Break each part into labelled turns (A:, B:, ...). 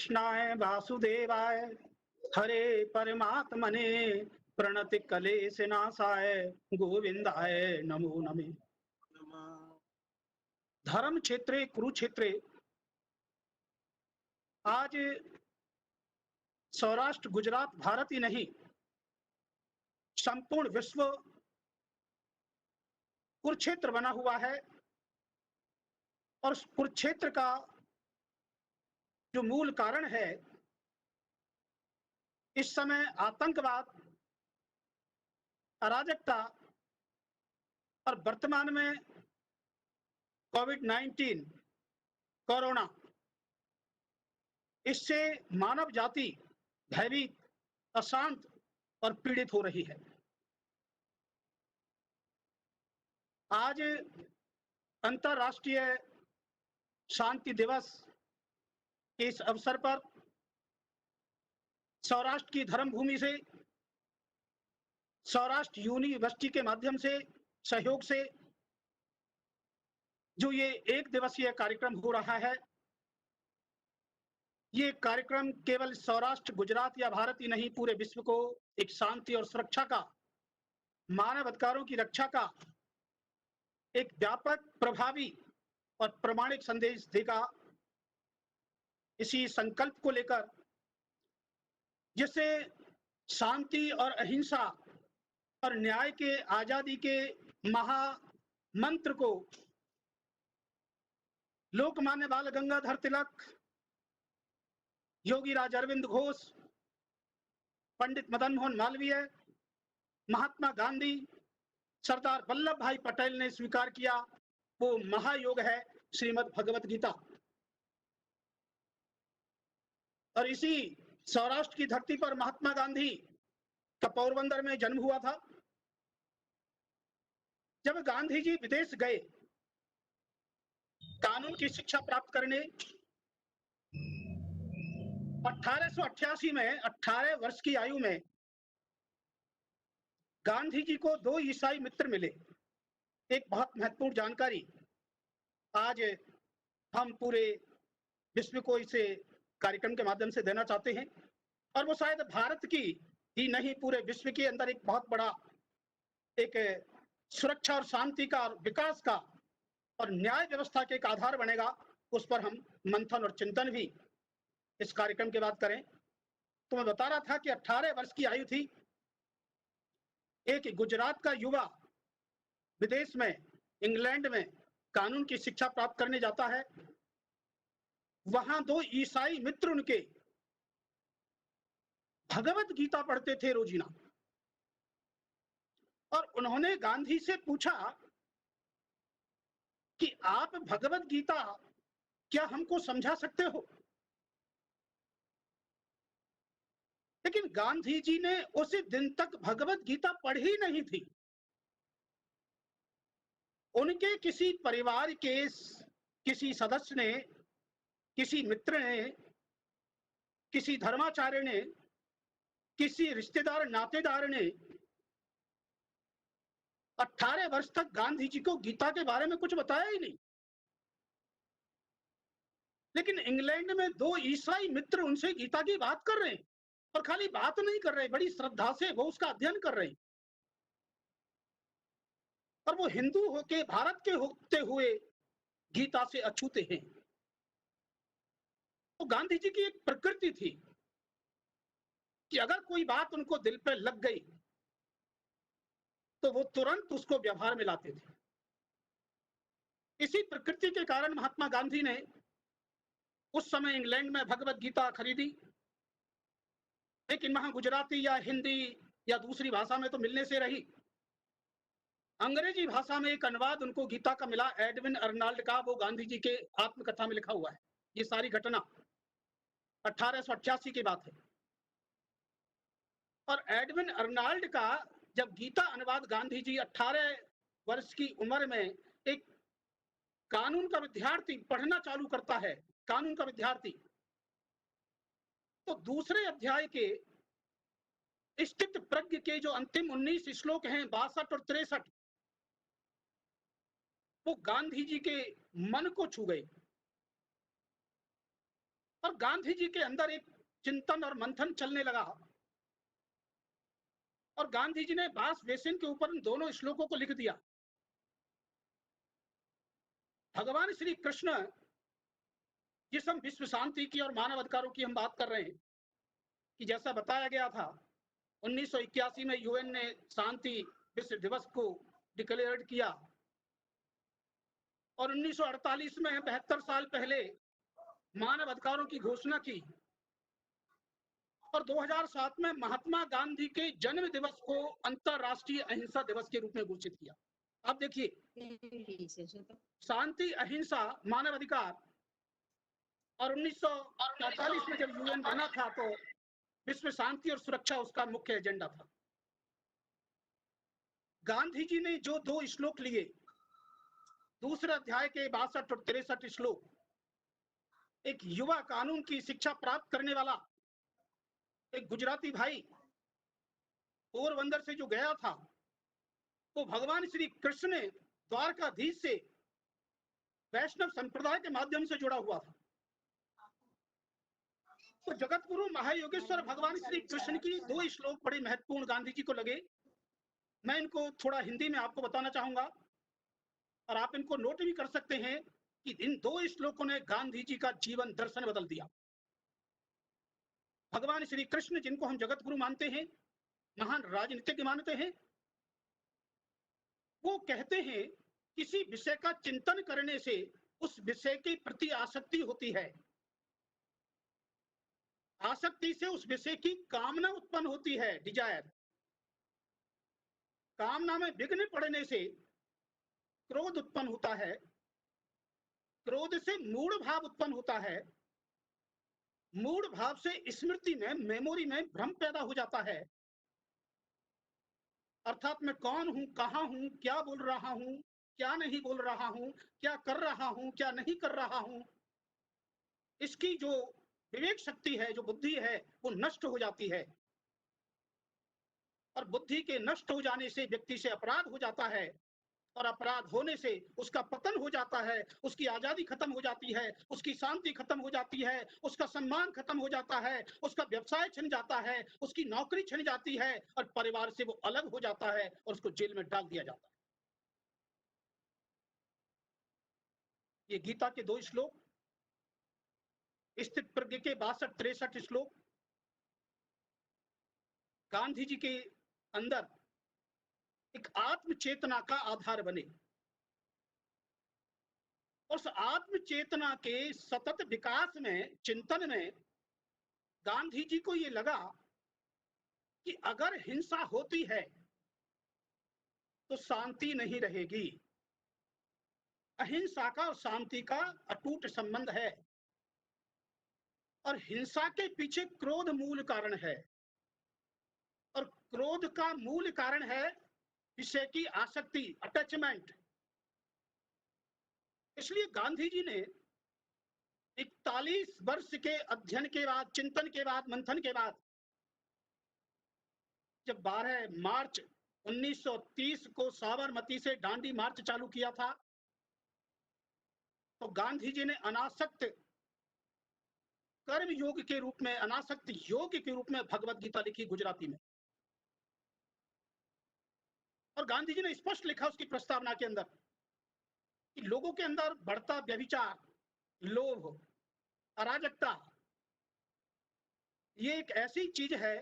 A: कृष्णाय वासुदेवाय हरे परमात्मने प्रणति कलेश नाशाय गोविंदाय नमो नमः। धर्म क्षेत्रे कुरुक्षेत्रे आज सौराष्ट्र गुजरात भारत ही नहीं संपूर्ण विश्व कुरुक्षेत्र बना हुआ है। और उस कुरुक्षेत्र का जो मूल कारण है इस समय आतंकवाद, अराजकता और वर्तमान में कोविड-19 कोरोना, इससे मानव जाति भयभीत, अशांत और पीड़ित हो रही है। आज अंतर्राष्ट्रीय शांति दिवस के इस अवसर पर सौराष्ट्र की धर्मभूमि से सौराष्ट्र यूनिवर्सिटी के माध्यम से सहयोग से जो ये एक दिवसीय कार्यक्रम हो रहा है, ये कार्यक्रम केवल सौराष्ट्र गुजरात या भारत ही नहीं पूरे विश्व को एक शांति और सुरक्षा का, मानव अधिकारों की रक्षा का एक व्यापक, प्रभावी और प्रमाणिक संदेश देगा। इसी संकल्प को लेकर जिससे शांति और अहिंसा और न्याय के, आजादी के महामंत्र को लोकमान्य बाल गंगाधर तिलक, योगी राज अरविंद घोष, पंडित मदन मोहन मालवीय, महात्मा गांधी, सरदार वल्लभ भाई पटेल ने स्वीकार किया, वो महायोग है श्रीमद् भगवत गीता। और इसी सौराष्ट्र की धरती पर महात्मा गांधी का पोरबंदर में जन्म हुआ था। जब गांधी जी विदेश गए कानून की शिक्षा प्राप्त करने, 1888 में 18 वर्ष की आयु में गांधी जी को 2 ईसाई मित्र मिले। एक बहुत महत्वपूर्ण जानकारी आज हम पूरे विश्व को इसे कार्यक्रम के माध्यम से देना चाहते हैं, और वो शायद भारत की ही नहीं पूरे विश्व के अंदर एक बहुत बड़ा एक सुरक्षा और शांति का और विकास का और न्याय व्यवस्था के एक आधार बनेगा। उस पर हम मंथन और चिंतन भी इस कार्यक्रम के बाद करें। तो मैं बता रहा था कि 18 वर्ष की आयु थी, एक गुजरात का युवा विदेश में, इंग्लैंड में कानून की शिक्षा प्राप्त करने जाता है। वहां 2 ईसाई मित्र उनके भगवत गीता पढ़ते थे रोजीना, और उन्होंने गांधी से पूछा कि आप भगवत गीता क्या हमको समझा सकते हो? लेकिन गांधी जी ने उसी दिन तक भगवत गीता पढ़ी नहीं थी। उनके किसी परिवार के किसी सदस्य ने, किसी मित्र ने, किसी धर्माचार्य ने, किसी रिश्तेदार नातेदार ने 18 वर्ष तक गांधी जी को गीता के बारे में कुछ बताया ही नहीं। लेकिन इंग्लैंड में 2 ईसाई मित्र उनसे गीता की बात कर रहे हैं, और खाली बात नहीं कर रहे, बड़ी श्रद्धा से वो उसका अध्ययन कर रहे हैं। और वो हिंदू होके, भारत के होते हुए गीता से अछूते हैं। तो गांधी जी की एक प्रकृति थी कि अगर कोई बात उनको दिल पे लग गई तो वो तुरंत उसको व्यवहार में लाते थे। इसी प्रकृति के कारण महात्मा गांधी ने उस समय इंग्लैंड में भगवत गीता खरीदी, लेकिन वहां गुजराती या हिंदी या दूसरी भाषा में तो मिलने से रही। अंग्रेजी भाषा में एक अनुवाद उनको गीता का मिला, एडविन अर्नाल्ड का, वो गांधी जी के आत्मकथा में लिखा हुआ है। ये सारी घटना 1888 की बात है। और एडविन अर्नाल्ड का जब गीता अनुवाद गांधी जी 18 वर्ष की उम्र में एक कानून का विद्यार्थी पढ़ना चालू करता है, कानून का विद्यार्थी, तो दूसरे अध्याय के स्थित प्रज्ञ के जो अंतिम 19 श्लोक हैं, 62 और 63, वो गांधी जी के मन को छू गए। और गांधी जी के अंदर एक चिंतन और मंथन चलने लगा और गांधी जी ने बास बेसिन के ऊपर इन दोनों श्लोकों को लिख दिया। भगवान श्री कृष्ण, जिस हम विश्व शांति की और मानव अधिकारों की हम बात कर रहे हैं, कि जैसा बताया गया था 1981 में यूएन ने शांति विश्व दिवस को डिक्लेयर किया और 1948 में 72 साल पहले मानव अधिकारों की घोषणा की और 2007 में महात्मा गांधी के जन्म दिवस को अंतरराष्ट्रीय अहिंसा दिवस के रूप में घोषित किया। अब देखिए, शांति, अहिंसा, मानव अधिकार, और 1948 में जब यूएन बना था तो विश्व शांति और सुरक्षा उसका मुख्य एजेंडा था। गांधी जी ने जो 2 श्लोक लिए, दूसरे अध्याय के 62 और 63 श्लोक, एक युवा कानून की शिक्षा प्राप्त करने वाला एक गुजराती भाई पोरबंदर से जो गया था, तो भगवान श्री कृष्ण ने द्वारकाधीश से वैष्णव संप्रदाय के माध्यम से जुड़ा हुआ था। तो जगत गुरु महायोगेश्वर भगवान श्री कृष्ण की 2 श्लोक बड़े महत्वपूर्ण गांधी जी को लगे। मैं इनको थोड़ा हिंदी में आपको बताना चाहूंगा और आप इनको नोट भी कर सकते हैं कि इन 2 श्लोकों ने गांधी जी का जीवन दर्शन बदल दिया। भगवान श्री कृष्ण, जिनको हम जगत गुरु मानते हैं, महान राजनीतिज्ञ मानते हैं, वो कहते हैं किसी विषय का चिंतन करने से उस विषय के प्रति आसक्ति होती है, आसक्ति से उस विषय की कामना उत्पन्न होती है, डिजायर। कामना में विघ्न पड़ने से क्रोध उत्पन्न होता है, क्रोध से मूढ़ भाव उत्पन्न होता है, मूढ़ भाव से स्मृति में, मेमोरी में भ्रम पैदा हो जाता है, अर्थात मैं कौन हूं, कहां हूं, क्या बोल रहा हूं, क्या नहीं बोल रहा हूं, क्या कर रहा हूं, क्या नहीं कर रहा हूं, इसकी जो विवेक शक्ति है, जो बुद्धि है, वो नष्ट हो जाती है और बुद्धि के नष्ट हो जाने से व्यक्ति से अपराध हो जाता है और अपराध होने से उसका पतन हो जाता है, उसकी आजादी खत्म हो जाती है, उसकी शांति खत्म हो जाती है, उसका सम्मान खत्म हो जाता है, उसका व्यवसाय छिन जाता है, उसकी नौकरी छिन जाती है और परिवार से वो अलग हो जाता है और उसको जेल में डाल दिया जाता है। ये गीता के 2 श्लोक, स्थित प्रज्ञ के 62-63 श्लोक गांधी जी के अंदर एक आत्म चेतना का आधार बने। उस आत्म चेतना के सतत विकास में, चिंतन में गांधी जी को ये लगा कि अगर हिंसा होती है तो शांति नहीं रहेगी। अहिंसा का और शांति का अटूट संबंध है और हिंसा के पीछे क्रोध मूल कारण है और क्रोध का मूल कारण है विषय की आसक्ति, अटैचमेंट। इसलिए गांधी जी ने 41 वर्ष के अध्ययन के बाद, चिंतन के बाद, मंथन के बाद, जब 12 मार्च 1930 को साबरमती से दांडी मार्च चालू किया था, तो गांधी जी ने अनासक्त कर्म योग के रूप में, अनासक्त योग के रूप में भगवत गीता लिखी गुजराती में। और गांधी जी ने स्पष्ट लिखा उसकी प्रस्तावना के अंदर कि लोगों के अंदर बढ़ता व्यभिचार, लोभ, अराजकता, ये एक ऐसी चीज है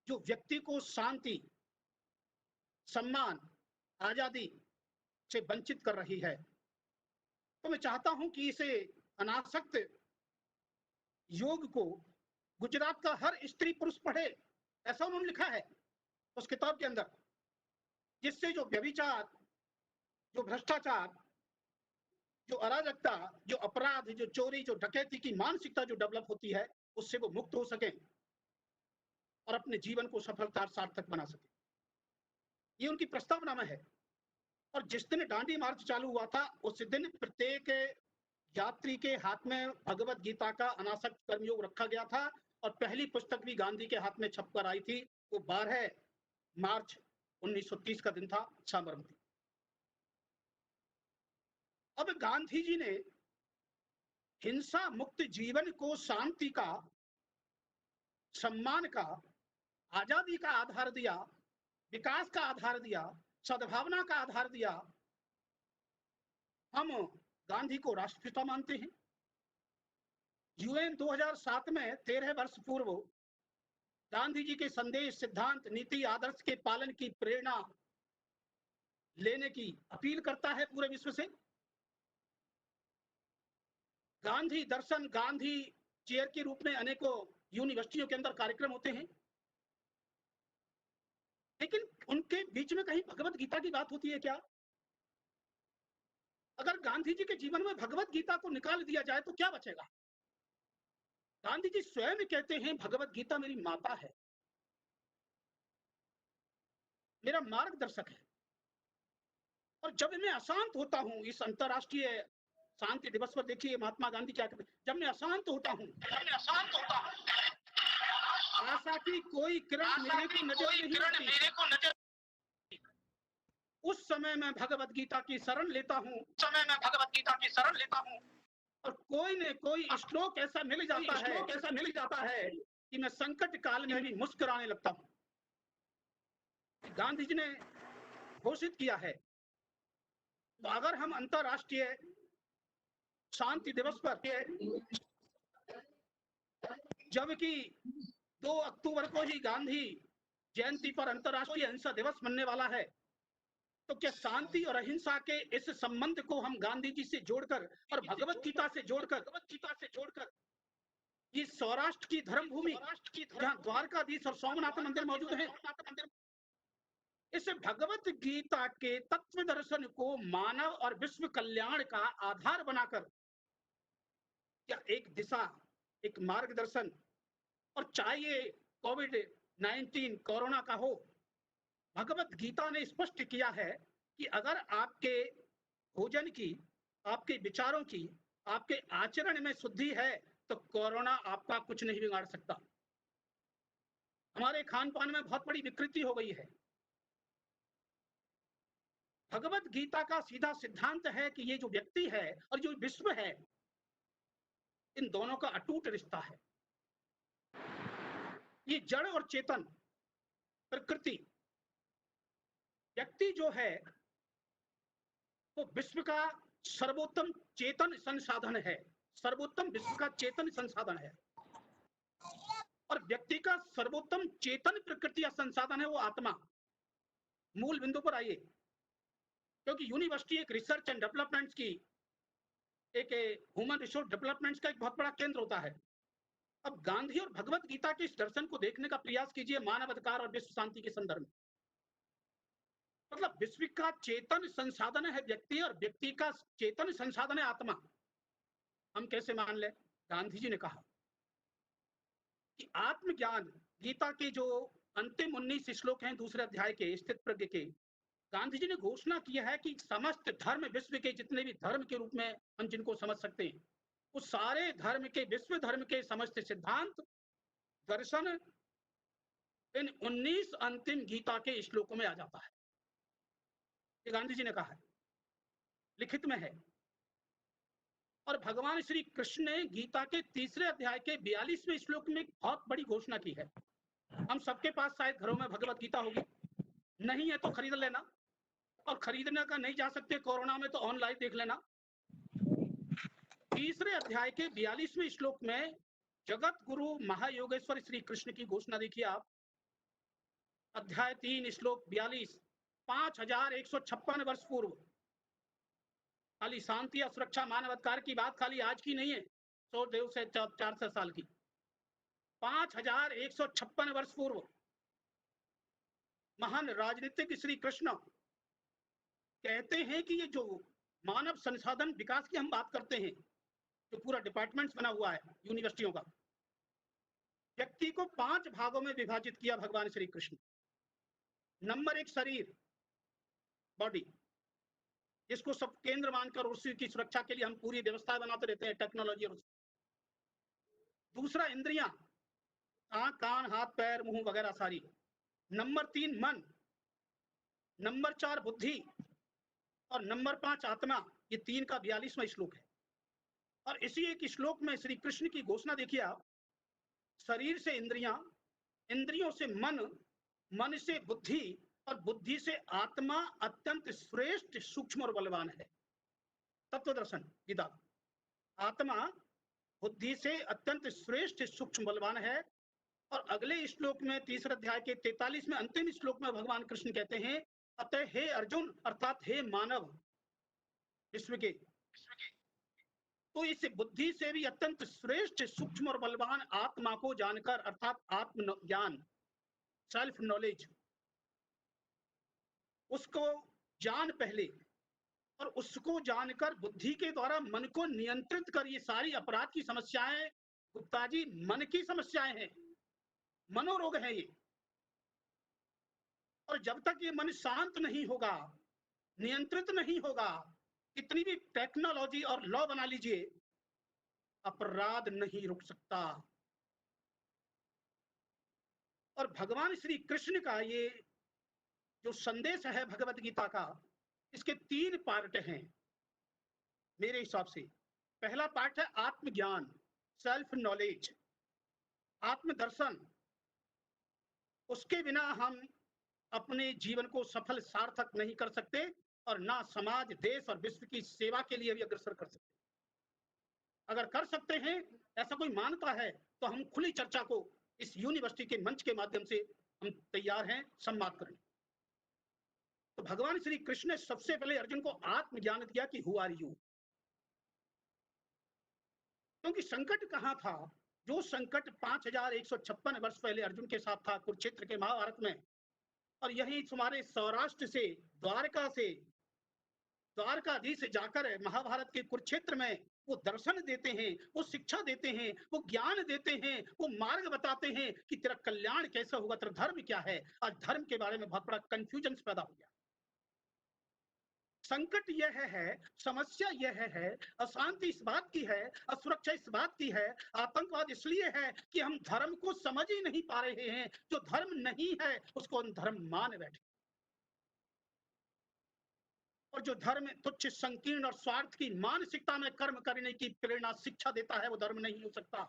A: जो व्यक्ति को शांति, सम्मान, आजादी से वंचित कर रही है। तो मैं चाहता हूं कि इसे अनासक्त योग को गुजरात का हर स्त्री पुरुष पढ़े, ऐसा उन्होंने लिखा है उस किताब के अंदर, जिससे जो व्यभिचार, जो भ्रष्टाचार, जो अराजकता, जो अपराध, जो चोरी, जो डकैती की मानसिकता जो डेवलप होती है, उससे वो मुक्त हो सके और अपने जीवन को सफलता सार्थक बना सके। ये उनकी प्रस्तावना में है। और जिस दिन दांडी मार्च चालू हुआ था, उस दिन प्रत्येक यात्री के हाथ में भगवत गीता का अनासक्त कर्मयोग रखा गया था और पहली पुस्तक भी गांधी के हाथ में छपकर आई थी। वो 12 मार्च 1930 का दिन था, साबरमती। अब गांधी जी ने हिंसा मुक्त जीवन को शांति का, सम्मान का, आजादी का आधार दिया, विकास का आधार दिया, सद्भावना का आधार दिया, हम गांधी को राष्ट्रपिता मानते हैं। यूएन 2007 में 13 वर्ष पूर्व गांधी जी के संदेश, सिद्धांत, नीति, आदर्श के पालन की प्रेरणा लेने की अपील करता है पूरे विश्व से। गांधी दर्शन, गांधी चेयर के रूप में अनेकों यूनिवर्सिटियों के अंदर कार्यक्रम होते हैं, लेकिन उनके बीच में कहीं भगवत गीता की बात होती है क्या? अगर गांधी जी के जीवन में भगवत गीता को निकाल दिया जाए तो क्या बचेगा? गांधी जी स्वयं कहते हैं, भगवत गीता मेरी माता है, मेरा मार्गदर्शक है। और जब मैं अशांत होता हूं, इस अंतरराष्ट्रीय शांति दिवस पर देखिए महात्मा गांधी क्या कहते हैं, जब मैं अशांत होता हूं, आशा की कोई किरण मेरे को नजर, उस समय मैं भगवत गीता की शरण लेता हूं, और कोई न कोई श्लोक ऐसा मिल जाता है कि मैं संकट काल में भी मुस्कुराने लगता हूं। गांधी जी ने घोषित किया है, तो अगर हम अंतरराष्ट्रीय शांति दिवस पर, जबकि 2 अक्टूबर को ही गांधी जयंती पर अंतरराष्ट्रीय अहिंसा दिवस मनने वाला है, तो क्या शांति और अहिंसा के इस संबंध को हम गांधी जी से जोड़कर और भगवत गीता से जोड़कर ये सौराष्ट्र की धर्मभूमि, जहां द्वारकाधीश और सोमनाथ मंदिर मौजूद है, इस भगवत गीता के तत्व दर्शन को मानव और विश्व कल्याण का आधार बनाकर क्या एक दिशा, एक मार्गदर्शन, और चाहे कोविड-19 कोरोना का हो, भगवत गीता ने स्पष्ट किया है कि अगर आपके भोजन की, आपके विचारों की, आपके आचरण में शुद्धि है तो कोरोना आपका कुछ नहीं बिगाड़ सकता। हमारे खान पान में बहुत बड़ी विकृति हो गई है। भगवत गीता का सीधा सिद्धांत है कि ये जो व्यक्ति है और जो विश्व है, इन दोनों का अटूट रिश्ता है। ये जड़ और चेतन, प्रकृति, व्यक्ति जो है वो विश्व का सर्वोत्तम चेतन संसाधन है, सर्वोत्तम विश्व का चेतन संसाधन है, और व्यक्ति का सर्वोत्तम चेतन प्रकृति या संसाधन है वो आत्मा। मूल बिंदु पर आइए, क्योंकि यूनिवर्सिटी एक रिसर्च एंड डेवलपमेंट की, एक ह्यूमन रिसोर्स डेवलपमेंट का एक बहुत बड़ा केंद्र होता है। अब गांधी और भगवत गीता के इस दर्शन को देखने का प्रयास कीजिए मानव अधिकार और विश्व शांति के संदर्भ में। मतलब विश्व का चेतन संसाधन है व्यक्ति, और व्यक्ति का चेतन संसाधन है आत्मा। हम कैसे मान ले? गांधी जी ने कहा कि आत्मज्ञान, गीता के जो अंतिम 19 श्लोक हैं दूसरे अध्याय के स्थित प्रज्ञ के, गांधी जी ने घोषणा किया है कि समस्त धर्म, विश्व के जितने भी धर्म के रूप में हम जिनको समझ सकते हैं, उस सारे धर्म के, विश्व धर्म के समस्त सिद्धांत, दर्शन इन 19 अंतिम गीता के श्लोकों में आ जाता है। ये गांधी जी ने कहा है, लिखित में है। और भगवान श्री कृष्ण ने गीता के तीसरे अध्याय के 42वें श्लोक में एक बहुत बड़ी घोषणा की है। हम सबके पास शायद घरों में भगवत गीता होगी, नहीं है तो खरीद लेना, और खरीदने का नहीं जा सकते कोरोना में तो ऑनलाइन देख लेना। तीसरे अध्याय के 42वें श्लोक में जगत गुरु महायोगेश्वर श्री कृष्ण की घोषणा देखिए आप। अध्याय 3 श्लोक 42, 5156 वर्ष पूर्व, खाली शांति और सुरक्षा मानव अधिकार की बात खाली आज की नहीं है, 100 से 400 साल की। 5156 वर्ष पूर्व महान राजनीतिक श्री कृष्ण कहते हैं कि ये जो मानव संसाधन विकास की हम बात करते हैं, जो पूरा डिपार्टमेंट्स बना हुआ है यूनिवर्सिटियों का, व्यक्ति को 5 भागों में विभाजित किया भगवान श्री कृष्ण। नंबर 1 शरीर, बॉडी, जिसको सब केंद्र मानकर उसी की सुरक्षा के लिए हम पूरी व्यवस्था बनाते रहते हैं, टेक्नोलॉजी। और दूसरा इंद्रियां, आंख, कान, हाथ, पैर, मुंह वगैरह सारी। नंबर 3 मन, नंबर 4 बुद्धि, और नंबर 5 आत्मा। ये 3 का 42वां श्लोक है। और इसी एक श्लोक में श्री कृष्ण की घोषणा देखिए आप, शरीर से इंद्रियां, इंद्रियों से मन, मन से बुद्धि और बुद्धि से आत्मा अत्यंत श्रेष्ठ, सूक्ष्म और बलवान है। तत्व दर्शन गीता। आत्मा बुद्धि से अत्यंत श्रेष्ठ, सूक्ष्म, बलवान है। और अगले श्लोक में तीसरे अध्याय के 43 में अंतिम श्लोक में भगवान कृष्ण कहते हैं, अतः हे अर्जुन अर्थात हे मानव विश्व के, तो इस बुद्धि से भी अत्यंत श्रेष्ठ, सूक्ष्म और बलवान आत्मा को जानकर अर्थात आत्म ज्ञान, सेल्फ नॉलेज, उसको जान पहले, और उसको जानकर बुद्धि के द्वारा मन को नियंत्रित कर। ये सारी अपराध की समस्याएं गुप्ता जी मन की समस्याएं हैं, मनोरोग है ये। और जब तक ये मन शांत नहीं होगा, नियंत्रित नहीं होगा, कितनी भी टेक्नोलॉजी और लॉ बना लीजिए, अपराध नहीं रुक सकता। और भगवान श्री कृष्ण का ये जो संदेश है भगवत गीता का, इसके 3 पार्ट हैं मेरे हिसाब से। पहला पार्ट है आत्मज्ञान, सेल्फ नॉलेज, आत्मदर्शन। उसके बिना हम अपने जीवन को सफल सार्थक नहीं कर सकते और ना समाज, देश और विश्व की सेवा के लिए भी अग्रसर कर सकते। अगर कर सकते हैं, ऐसा कोई मानता है, तो हम खुली चर्चा को इस यूनिवर्सिटी के मंच के माध्यम से हम तैयार हैं संवाद करने। तो भगवान श्री कृष्ण ने सबसे पहले अर्जुन को आत्मज्ञान दिया कि हु आर यू। क्योंकि संकट कहां था? जो संकट 5156 वर्ष पहले अर्जुन के साथ था कुरुक्षेत्र के महाभारत में, और यही तुम्हारे सौराष्ट्र से, द्वारका से, द्वारकाधीश से जाकर महाभारत के कुरुक्षेत्र में वो दर्शन देते हैं, वो शिक्षा देते हैं, वो ज्ञान देते हैं, वो मार्ग बताते हैं कि तेरा कल्याण कैसे होगा, तेरा धर्म क्या है। आज धर्म के बारे में बहुत बड़ा कंफ्यूजन पैदा हो गया। संकट यह है, समस्या यह है, अशांति इस बात की है, असुरक्षा इस बात की है, आतंकवाद इसलिए है कि हम धर्म को समझ ही नहीं पा रहे हैं। जो धर्म नहीं है उसको हम धर्म मान बैठे, और जो धर्म तुच्छ, संकीर्ण और स्वार्थ की मानसिकता में कर्म करने की प्रेरणा, शिक्षा देता है, वो धर्म नहीं हो सकता।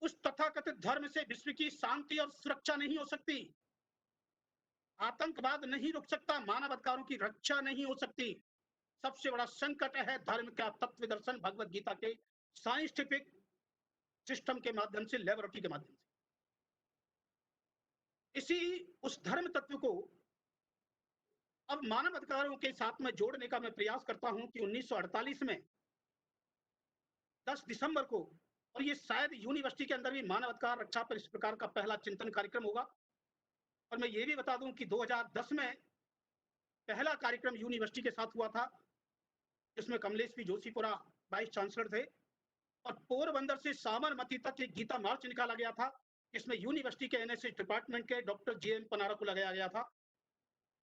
A: उस तथाकथित धर्म से विश्व की शांति और सुरक्षा नहीं हो सकती, आतंकवाद नहीं रुक सकता, मानवाधिकारों की रक्षा नहीं हो सकती। सबसे बड़ा संकट है धर्म का तत्व दर्शन भगवत गीता के साइंटिफिक सिस्टम के माध्यम से, लेबोरेटरी के माध्यम से। इसी उस धर्म तत्व को अब मानव अधिकारों के साथ में जोड़ने का मैं प्रयास करता हूं कि 1948 में 10 दिसंबर को, और ये शायद यूनिवर्सिटी के अंदर भी मानव अधिकार रक्षा पर इस प्रकार का पहला चिंतन कार्यक्रम होगा। और मैं ये भी बता दूं कि 2010 में पहला कार्यक्रम यूनिवर्सिटी के साथ हुआ था, जिसमें Kamlesh P Joshipura vice chancellor थे, और पोरबंदर से साबरमती तक एक गीता मार्च निकाला गया था, जिसमें यूनिवर्सिटी के एनएसएस डिपार्टमेंट के डॉक्टर जेएम पनारा को लगाया गया था,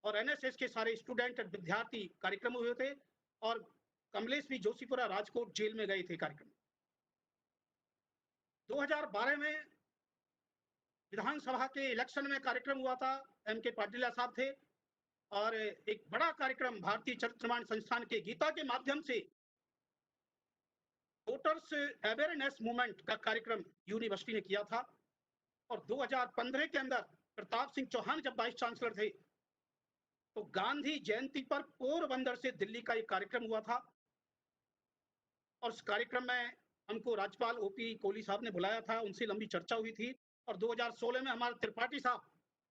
A: और एनएसएस के सारे स्टूडेंट और विद्यार्थी कार्यक्रम हुए थे, और कमलेश पी जोशीपुरा राजकोट जेल में गए थे कार्यक्रम। 2012 में विधानसभा के इलेक्शन में कार्यक्रम हुआ था, एम के पाटिल साहब थे, और एक बड़ा कार्यक्रम भारतीय चरित्रमान संस्थान के गीता के माध्यम से वोटर्स अवेयरनेस मूवमेंट का कार्यक्रम यूनिवर्सिटी ने किया था। और 2015 के अंदर प्रताप सिंह चौहान जब वाइस चांसलर थे, तो गांधी जयंती पर पोरबंदर से दिल्ली का एक कार्यक्रम हुआ था, और उस कार्यक्रम में हमको राज्यपाल ओपी कोहली साहब ने बुलाया था, उनसे लंबी चर्चा हुई थी। और 2016 में हमारे त्रिपाठी साहब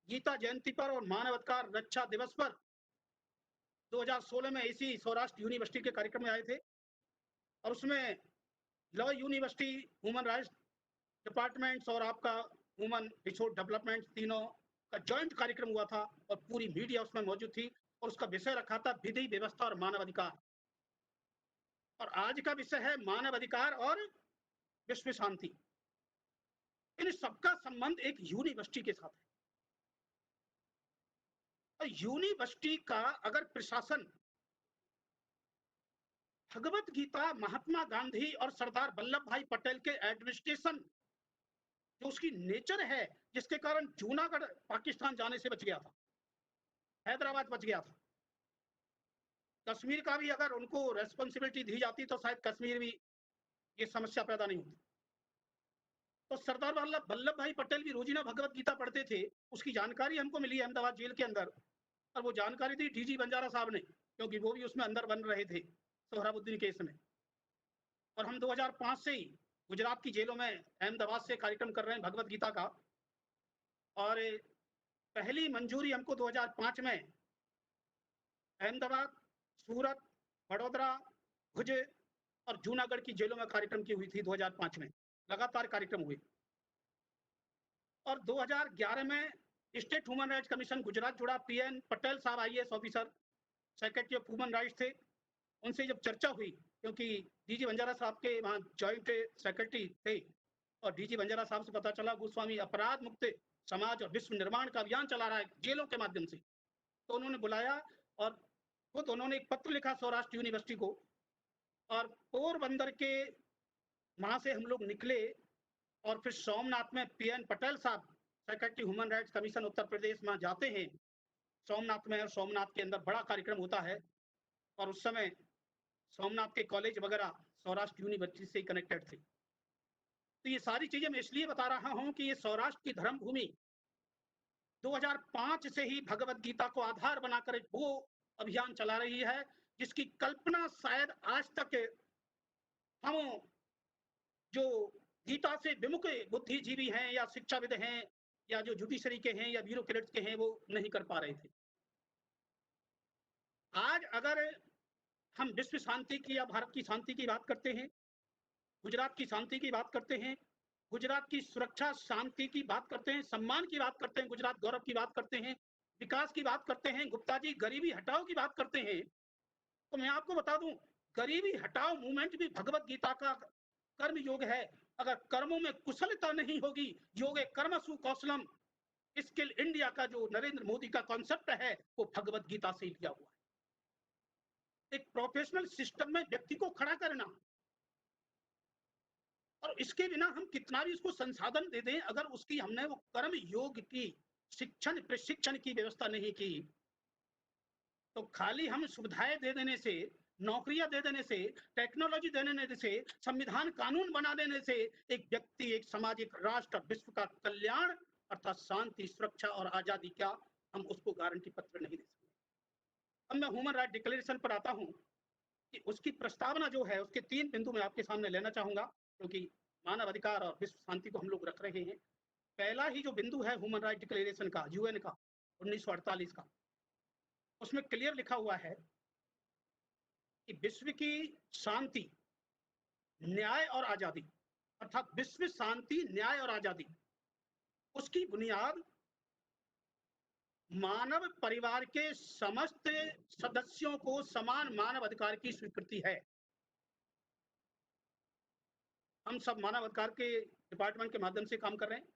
A: गीता जयंती पर और मानवाधिकार रक्षा दिवस पर 2016 में इसी सौराष्ट्र यूनिवर्सिटी के कार्यक्रम में आए थे, और उसमें law university, human rights departments और आपका ह्यूमन रिसोर्स डेवलपमेंट, तीनों का जॉइंट कार्यक्रम हुआ था, और पूरी मीडिया उसमें मौजूद थी, और उसका विषय रखा था विधि व्यवस्था और मानव अधिकार। और आज का विषय है मानव अधिकार और विश्व शांति। इन सबका संबंध एक यूनिवर्सिटी के साथ है। और यूनिवर्सिटी का अगर प्रशासन भगवत गीता, महात्मा गांधी और सरदार वल्लभ भाई पटेल के एडमिनिस्ट्रेशन, जो उसकी नेचर है, जिसके कारण जूनागढ़ पाकिस्तान जाने से बच गया था, हैदराबाद बच गया था, कश्मीर का भी अगर उनको रेस्पॉन्सिबिलिटी दी जाती तो शायद कश्मीर भी ये समस्या पैदा नहीं होती। तो सरदार वल्लभ भाई पटेल भी रोजीना भगवत गीता पढ़ते थे, उसकी जानकारी हमको मिली अहमदाबाद जेल के अंदर, और वो जानकारी दी डीजी बंजारा साहब ने, क्योंकि वो भी उसमें अंदर बन रहे थे सोहराबुद्दीन केस में। और हम 2005 से ही गुजरात की जेलों में अहमदाबाद से कार्यक्रम कर रहे हैं भगवत गीता का, और पहली मंजूरी हमको 2005 में अहमदाबाद, सूरत, वडोदरा, भुज और जूनागढ़ की जेलों में कार्यक्रम की हुई थी 2005 में, लगातार कार्यक्रम हुए। और 2011 में state human rights commission Gujarat जुड़ा, पीएन पटेल साहब IAS officer, secretary of human rights थे, उनसे जब चर्चा हुई, क्योंकि डीजी बंजारा साहब के वहाँ जॉइंट सेक्रेटरी थे, और डीजी बंजारा साहब से पता चला गोस्वामी अपराध मुक्त समाज और विश्व निर्माण का अभियान चला रहा है जेलों के माध्यम से, तो उन्होंने बुलाया और खुद उन्होंने एक पत्र लिखा सौराष्ट्र यूनिवर्सिटी को, और पोरबंदर के वहां से हम लोग निकले और फिर सोमनाथ में पीएन पटेल साहब secretary human rights commission Uttar Pradesh में जाते हैं सोमनाथ में, और सोमनाथ के अंदर बड़ा कार्यक्रम होता है, और उस समय सोमनाथ के कॉलेज वगैरह सौराष्ट्र यूनिवर्सिटी से कनेक्टेड थे। तो ये सारी चीजें मैं इसलिए बता रहा हूं कि ये सौराष्ट्र की धर्म भूमि 2005 से ही भगवत गीता को आधार बनाकर वो अभियान चला रही है जिसकी कल्पना शायद आज तक हम जो गीता से विमुख बुद्धिजीवी हैं या शिक्षाविद हैं या जो जुडिशरी के हैं या ब्यूरोक्रेट्स के हैं वो नहीं कर पा रहे थे। आज अगर हम विश्व शांति की या भारत की शांति की बात करते हैं, गुजरात की शांति की बात करते हैं, गुजरात की सुरक्षा शांति की बात करते हैं, सम्मान की बात करते हैं, गुजरात गौरव की बात करते हैं, विकास की बात करते हैं, गुप्ता जी गरीबी हटाओ की बात करते हैं, तो मैं आपको बता दूं गरीबी हटाओ मूवमेंट भी भगवत गीता का कर्म योग है। अगर कर्मों में कुशलता नहीं होगी, योगे कर्मसु कौशलम, स्किल इंडिया का जो नरेंद्र मोदी का कॉन्सेप्ट है वो भगवत गीता से लिया हुआ है। एक प्रोफेशनल सिस्टम में व्यक्ति को खड़ा करना, और इसके बिना हम कितना भी उसको संसाधन दे दें, अगर उसकी हमने वो कर्म योग की शिक्षण प्रशिक्षण की व्यवस्था नहीं की, तो खाली हम सुविधाएं दे देने से, नौकरियां दे देने से, टेक्नोलॉजी दे देने से, संविधान कानून बना देने से एक व्यक्ति, एक समाज, एक राष्ट्र, विश्व का कल्याण अर्थात शांति, सुरक्षा और आजादी क्या हम उसको गारंटी पत्र नहीं दे सकते। अब मैं ह्यूमन राइट डिक्लेरेशन पर आता हूं कि उसकी प्रस्तावना जो है उसके 3 बिंदु मैं आपके सामने लेना चाहूंगा, क्योंकि मानव अधिकार और विश्व शांति को हम लोग रख रहे हैं। पहला ही जो बिंदु है ह्यूमन राइट डिक्लेरेशन का, यूएन का 1948 का, उसमें क्लियर लिखा हुआ है कि विश्व की शांति, न्याय और आजादी, अर्थात विश्व शांति, न्याय और आजादी, उसकी बुनियाद मानव परिवार के समस्त सदस्यों को समान मानव अधिकार की स्वीकृति है। हम सब मानव अधिकार के डिपार्टमेंट के माध्यम से काम कर रहे हैं।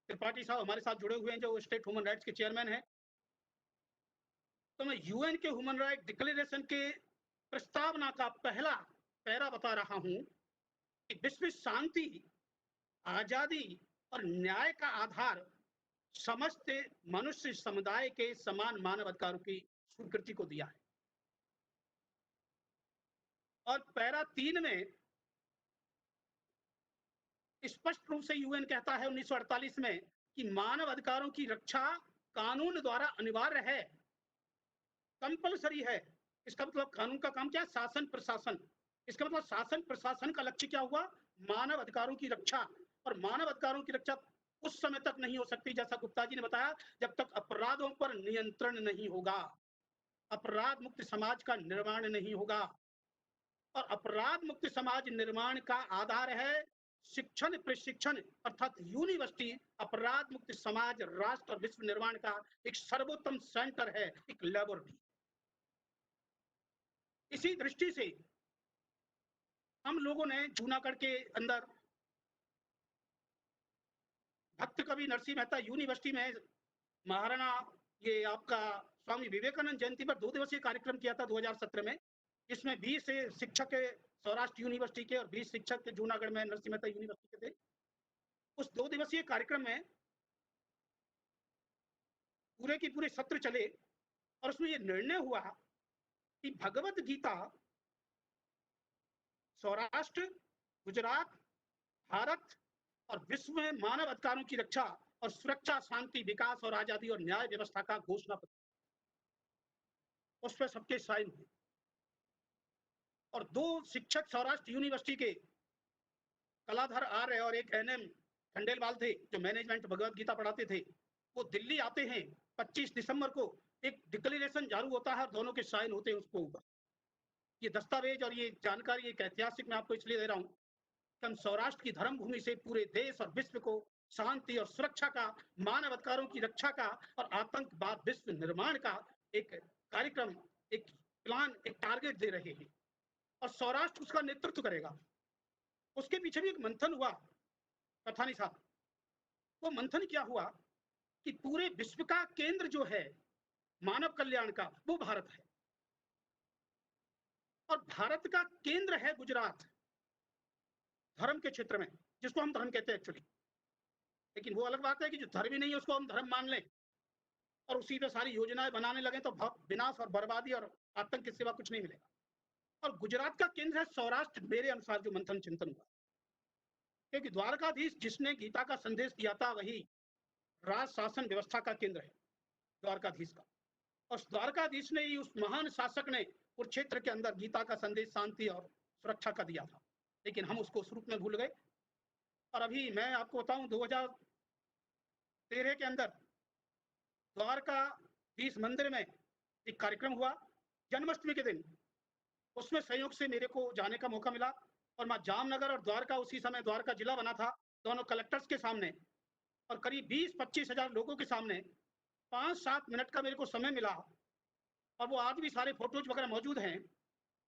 A: त्रिपाठी साहब हमारे साथ जुड़े हुए हैं जो स्टेट ह्यूमन राइट्स के चेयरमैन हैं। तो मैं यूएन के ह्यूमन राइट डिक्लेरेशन के प्रस्तावना का पहला पैरा बता रहा हूं कि विश्व शांति, आजादी और न्याय का आधार समस्त मनुष्य समुदाय के समान मानव अधिकारों की स्वीकृति को दिया है। और पैरा 3 में स्पष्ट रूप से यूएन कहता है 1948 में कि मानव अधिकारों की रक्षा कानून द्वारा अनिवार्य है, कंपलसरी है। इसका मतलब कानून का काम क्या है? शासन प्रशासन। इसका मतलब शासन प्रशासन का लक्ष्य क्या हुआ? मानव अधिकारों की रक्षा। और मानव अधिकारों की रक्षा उस समय तक नहीं हो सकती, जैसा गुप्ता जी ने बताया, जब तक अपराधों पर नियंत्रण नहीं होगा, अपराध मुक्त समाज का निर्माण नहीं होगा। और अपराध मुक्त समाज निर्माण का आधार है शिक्षण प्रशिक्षण, अर्थात यूनिवर्सिटी अपराध मुक्त समाज, राष्ट्र और विश्व निर्माण का एक सर्वोत्तम सेंटर है, एक लेबोरेटरी। इसी दृष्टि से हम लोगों ने जूनागढ़ के अंदर भक्त कवि नरसिंह मेहता यूनिवर्सिटी में महाराणा ये आपका स्वामी विवेकानंद जयंती पर 2 दिवसीय कार्यक्रम किया था 2017 में, जिसमें 20 शिक्षक सौराष्ट्र यूनिवर्सिटी के और 20 शिक्षक जूनागढ़ में नरसिंह मेहता यूनिवर्सिटी के थे। उस 2 दिवसीय कार्यक्रम में पूरे की पूरे सत्र चले और उसमें ये निर्णय हुआ कि भगवत गीता सौराष्ट्र, गुजरात, भारत और विश्व में मानव अधिकारों की रक्षा और सुरक्षा, शांति, विकास और आजादी और न्याय व्यवस्था का घोषणा पत्र, उस पर सबके साइन हुए। और 2 शिक्षक सौराष्ट्र यूनिवर्सिटी के कलाधर आर्य और एक एनएम खंडेलवाल थे, जो मैनेजमेंट भगवत गीता पढ़ाते थे। वो दिल्ली आते हैं 25 दिसंबर को, एक डिक्लेरेशन जारी होता है और दोनों के साइन होते हैं उसको ऊपर। ये दस्तावेज और ये जानकारी एक ऐतिहासिक मैं आपको इसलिए दे रहा हूं कि हम सौराष्ट्र की धर्म भूमि से पूरे देश और विश्व को शांति और सुरक्षा का, मानव अधिकारों की रक्षा का और आतंकवाद विश्व निर्माण का एक कार्यक्रम, एक प्लान, एक टारगेट दे रहे हैं और सौराष्ट्र उसका नेतृत्व करेगा। उसके पीछे भी एक मंथन हुआ पठानी साहब। वो मंथन क्या हुआ कि पूरे विश्व का केंद्र जो है मानव कल्याण का, वो भारत है और भारत का केंद्र है गुजरात, धर्म के क्षेत्र में, जिसको हम धर्म कहते हैं एक्चुअली। लेकिन वो अलग बात है कि जो धर्म ही नहीं है उसको हम धर्म मान लें और उसी पे सारी योजनाएं बनाने लगे तो विनाश और बर्बादी और आतंक के सिवा कुछ नहीं मिलेगा। और गुजरात का केंद्र है सौराष्ट्र, मेरे अनुसार जो मंथन चिंतन हुआ, क्योंकि द्वारकाधीश जिसने गीता का संदेश दिया था वही राज शासन व्यवस्था का केंद्र है द्वारकाधीश का। और द्वारकाधीश ने ही, उस महान शासक ने कुरुक्षेत्र के अंदर गीता का संदेश शांति और सुरक्षा का दिया था, लेकिन हम उसको उस रूप में भूल गए। और अभी मैं आपको बताऊं 2013 के अंदर द्वारकाधीश मंदिर में एक कार्यक्रम हुआ जन्माष्टमी के दिन। उसमें संयोग से मेरे को जाने का मौका मिला और मैं जामनगर और द्वारका, उसी समय द्वारका जिला बना था, दोनों कलेक्टर्स के सामने और करीब 20-25 हजार लोगों के सामने 5-7 मिनट का मेरे को समय मिला और वो आज भी सारे फोटोज वगैरह मौजूद हैं।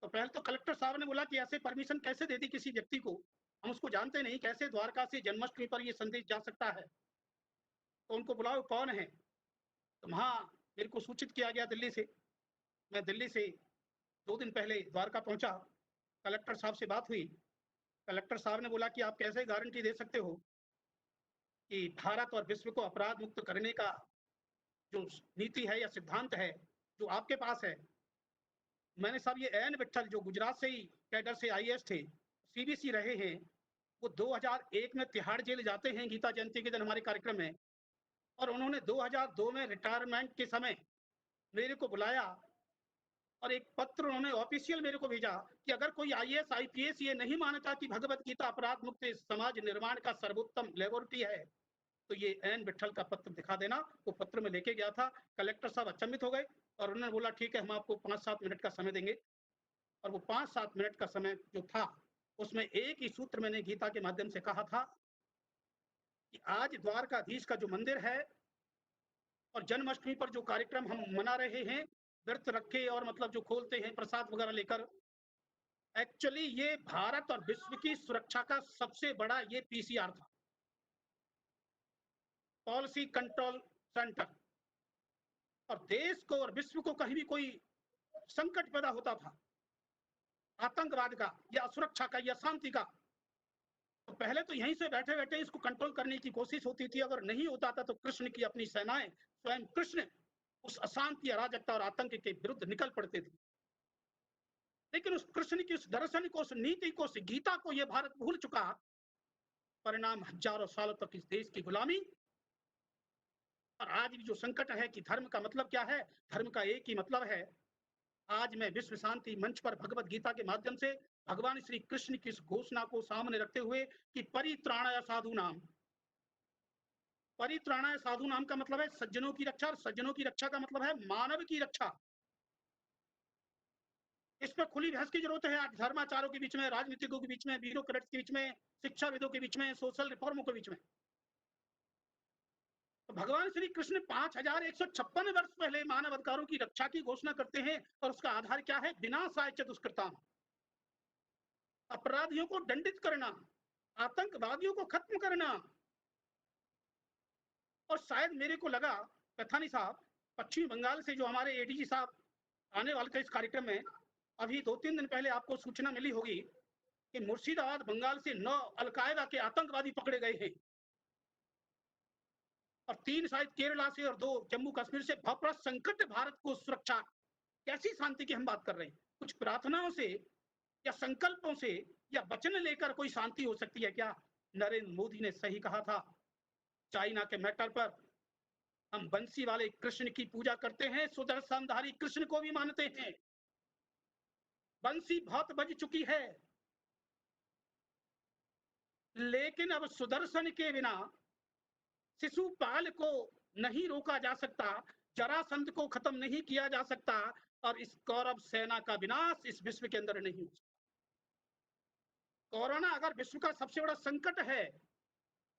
A: तो पहले तो कलेक्टर साहब ने बोला कि ऐसे परमिशन कैसे दे दी किसी व्यक्ति को, हम उसको जानते नहीं, कैसे द्वारका से जन्माष्टमी पर ये संदेश जा सकता है। तो उनको बुलाओ, कौन है? तो वहाँ मेरे को सूचित किया गया दिल्ली से। मैं दिल्ली से 2 दिन पहले द्वारका पहुंचा, कलेक्टर साहब से बात हुई। कलेक्टर साहब ने बोला कि आप कैसे गारंटी दे सकते हो कि भारत और विश्व को अपराध मुक्त करने का जो नीति है या सिद्धांत है जो आपके पास है। मैंने साहब ये एन विट्ठल जो गुजरात से ही कैडर से आईएएस थे, सीबीसी रहे हैं, वो 2001 में तिहाड़ जेल जाते हैं गीता जयंती के दिन हमारे कार्यक्रम में, और उन्होंने 2002 में रिटायरमेंट के समय मेरे को बुलाया और एक पत्र उन्होंने ऑफिशियल मेरे को भेजा कि अगर कोई आईएएस आईपीएस ये नहीं मानता कि भगवत गीता अपराध मुक्त समाज निर्माण का सर्वोत्तम लेबोरेटरी है तो ये एन विट्ठल का पत्र दिखा देना। वो पत्र में लेके गया था। कलेक्टर साहब अचंभित हो गए और उन्होंने बोला ठीक है, हम आपको 5-7 मिनट का समय देंगे। और वो 5-7 मिनट का समय जो था उसमें एक ही सूत्र मैंने गीता के माध्यम से कहा था कि आज द्वारकाधीश का जो मंदिर है और जन्माष्टमी पर जो कार्यक्रम हम मना रहे हैं, व्रत रखे और मतलब जो खोलते हैं प्रसाद वगैरह लेकर, एक्चुअली ये भारत और विश्व की सुरक्षा का सबसे बड़ा ये पीसीआर था, पॉलिसी कंट्रोल सेंटर। और देश को और विश्व को कहीं भी कोई संकट पैदा होता था आतंकवाद का या असुरक्षा का या शांति का, तो पहले तो यहीं से बैठे बैठे इसको कंट्रोल करने की कोशिश होती थी। अगर नहीं होता था तो कृष्ण की अपनी सेनाएं, स्वयं कृष्ण उस अशांति, अराजकता और आतंक के विरुद्ध निकल पड़ते थे। लेकिन उस कृष्ण की उस दर्शन को, उस नीति को, उस गीता को ये भारत भूल चुका। परिणाम हजारों सालों तक इस देश की गुलामी। और आज भी जो संकट है कि धर्म का मतलब क्या है, धर्म का एक ही मतलब है। आज मैं विश्व शांति मंच पर भगवत गीता के माध्यम से भगवान श्री कृष्ण की इस घोषणा को सामने रखते हुए कि परित्राणाय साधु नाम, परित्राणाय साधु नाम का मतलब है सज्जनों की रक्षा, और सज्जनों की रक्षा का मतलब है मानव की रक्षा। इस पर खुली बहस की जरूरत है आज धर्माचारों के बीच में, राजनीतिकों के बीच में, ब्यूरोक्रेट्स के बीच में, शिक्षाविदों के बीच में, सोशल रिफॉर्मों के बीच में। तो भगवान श्री कृष्ण 5156 वर्ष पहले मानव अधिकारों की रक्षा की घोषणा करते हैं और उसका आधार क्या है? विनाशाय च दुष्कृताम, अपराधियों को दंडित करना, आतंकवादियों को खत्म करना। और शायद मेरे को लगा पठानी साहब, पश्चिम बंगाल से जो हमारे एडीजी साहब आने वाले थे इस कार्यक्रम में, अभी 2-3 दिन पहले आपको सूचना मिली होगी कि मुर्शिदाबाद बंगाल से 9 अलकायदा के आतंकवादी पकड़े गए हैं और 3 शायद केरला से और 2 जम्मू कश्मीर से। भयप्रद संकट भारत को सुरक्षा कैसी शांति की हम बात कर रहे हैं? कुछ प्रार्थनाओं से या संकल्पों से या वचन लेकर कोई शांति हो सकती है क्या? नरेंद्र मोदी ने सही कहा था, चाइना के मैटर पर हम बंसी वाले कृष्ण की पूजा करते हैं, सुदर्शनधारी कृष्ण को भी मानते हैं। बंसी बहुत बज चुकी है, लेकिन अब सुदर्शन के बिना शिशुपाल को नहीं रोका जा सकता, जरासंध को खत्म नहीं किया जा सकता और इस कौरव सेना का विनाश इस विश्व के अंदर नहीं हो सकता। कोरोना अगर विश्व का सबसे बड़ा संकट है,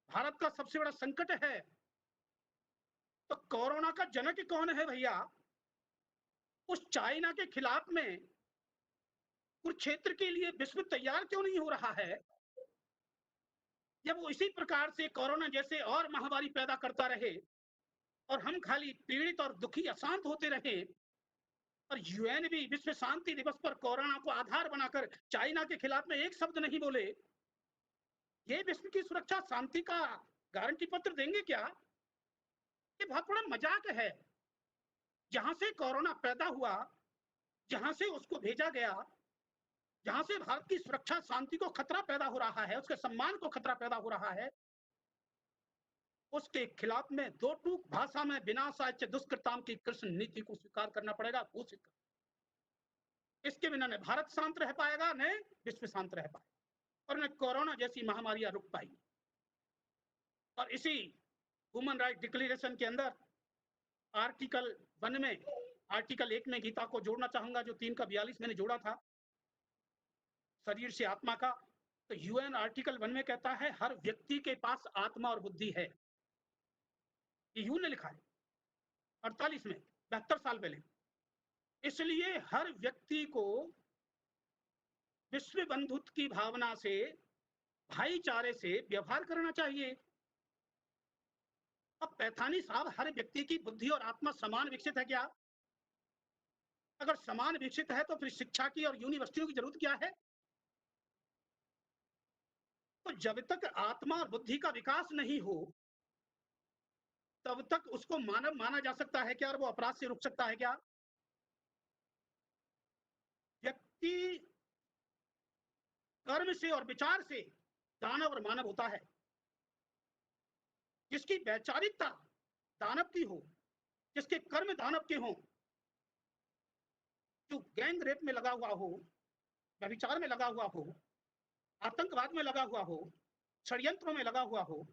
A: भारत का सबसे बड़ा संकट है, तो कोरोना का जनक कौन है भैया? उस चाइना के खिलाफ में कुरुक्षेत्र के लिए विश्व तैयार क्यों नहीं हो रहा है? जब वो इसी प्रकार से कोरोना जैसे और महामारी पैदा करता रहे और हम खाली पीड़ित और दुखी अशांत होते रहे और यूएन भी विश्व शांति दिवस पर कोरोना को आधार बनाकर चाइना के खिलाफ में एक शब्द नहीं बोले, ये विश्व की सुरक्षा शांति का गारंटी पत्र देंगे क्या? ये बहुत बड़ा मजाक है। जहां से कोरोना पैदा हुआ, जहां से उसको भेजा गया, जहां से भारत की सुरक्षा शांति को खतरा पैदा हो रहा है, उसके सम्मान को खतरा पैदा हो रहा है, उसके खिलाफ में दो टूक भाषा में विनाशाय दुष्कृताम की कृष्ण नीति को स्वीकार करना पड़ेगा, घोषित कर। इसके बिना न भारत शांत रह पाएगा, न विश्व शांत रह पाएगा और न कोरोना जैसी महामारियां रुक पाएंगी। और इसी ह्यूमन राइट डिक्लेरेशन के अंदर आर्टिकल 1 में, आर्टिकल 1 में गीता को जोड़ना चाहूंगा, जो 3 का 42 मैंने जोड़ा था, शरीर से आत्मा का। तो यूएन आर्टिकल 1 में कहता है हर व्यक्ति के पास आत्मा और बुद्धि है। ये यूं ने लिखा है 48 में, 72 साल पहले। इसलिए हर व्यक्ति को विश्व बंधुत्व की भावना से, भाईचारे से व्यवहार करना चाहिए। अब पैथानी साहब, हर व्यक्ति की बुद्धि और आत्मा समान विकसित है क्या? अगर समान विकसित है तो फिर शिक्षा की और यूनिवर्सिटियों की जरूरत क्या है? तो जब तक आत्मा और बुद्धि का विकास नहीं हो, तब तक उसको मानव माना जा सकता है क्या और वो अपराध से रुक सकता है क्या? व्यक्ति कर्म से और विचार से दानव और मानव होता है। जिसकी वैचारिकता दानव की हो, जिसके कर्म दानव के हों, जो गैंग रेप में लगा हुआ हो, व्यभिचार में लगा हुआ हो, आतंकवाद में लगा हुआ हो, षड्यंत्रों में लगा हुआ हो,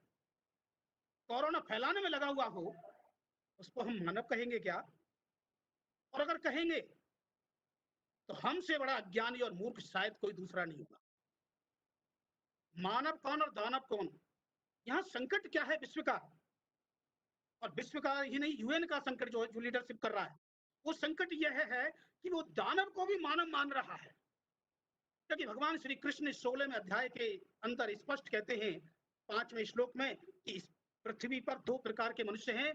A: कोरोना फैलाने में लगा हुआ हो, उसको हम मानव कहेंगे क्या? और अगर कहेंगे तो हमसे बड़ा अज्ञानी और मूर्ख शायद कोई दूसरा नहीं होगा। मानव कौन और दानव कौन? यहां संकट क्या है विश्व का? और विश्व का ही नहीं, यूएन का संकट जो लीडरशिप कर रहा है, वो संकट यह है कि वो दानव को भी मानव मान रहा है। क्योंकि भगवान श्री कृष्ण 16वें अध्याय के अंदर स्पष्ट कहते हैं 5वें श्लोक में कि इस पृथ्वी पर 2 प्रकार के मनुष्य हैं,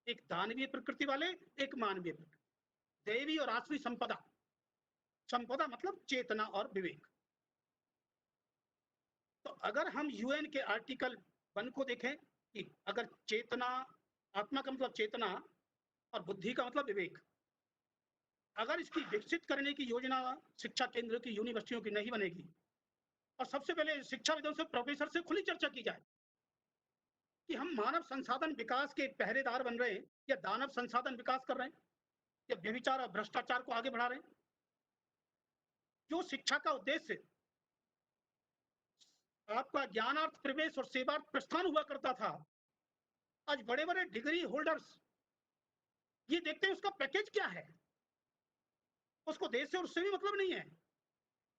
A: एक दानवीय प्रकृति वाले, एक मानवीय प्रकृति। दैवी और आसुरी संपदा, संपदा मतलब चेतना और विवेक। तो अगर हम यूएन के आर्टिकल 1 को देखें कि अगर चेतना, आत्मा का मतलब चेतना और बुद्धि का मतलब विवेक, अगर इसकी विकसित करने की योजना शिक्षा केंद्र की, यूनिवर्सिटियों की नहीं बनेगी और सबसे पहले शिक्षाविदों से, प्रोफेसर से खुली चर्चा की जाए कि हम मानव संसाधन विकास के पहरेदार बन रहे हैं या दानव संसाधन विकास कर रहे हैं या व्यभिचार और भ्रष्टाचार को आगे बढ़ा रहे हैं। जो शिक्षा का उद्देश्य आपका ज्ञानार्थ प्रवेश और सेवार्थ प्रस्थान हुआ करता था, आज बड़े बड़े डिग्री होल्डर्स ये देखते हैं उसका पैकेज क्या है, उसको देश से उससे भी मतलब नहीं है।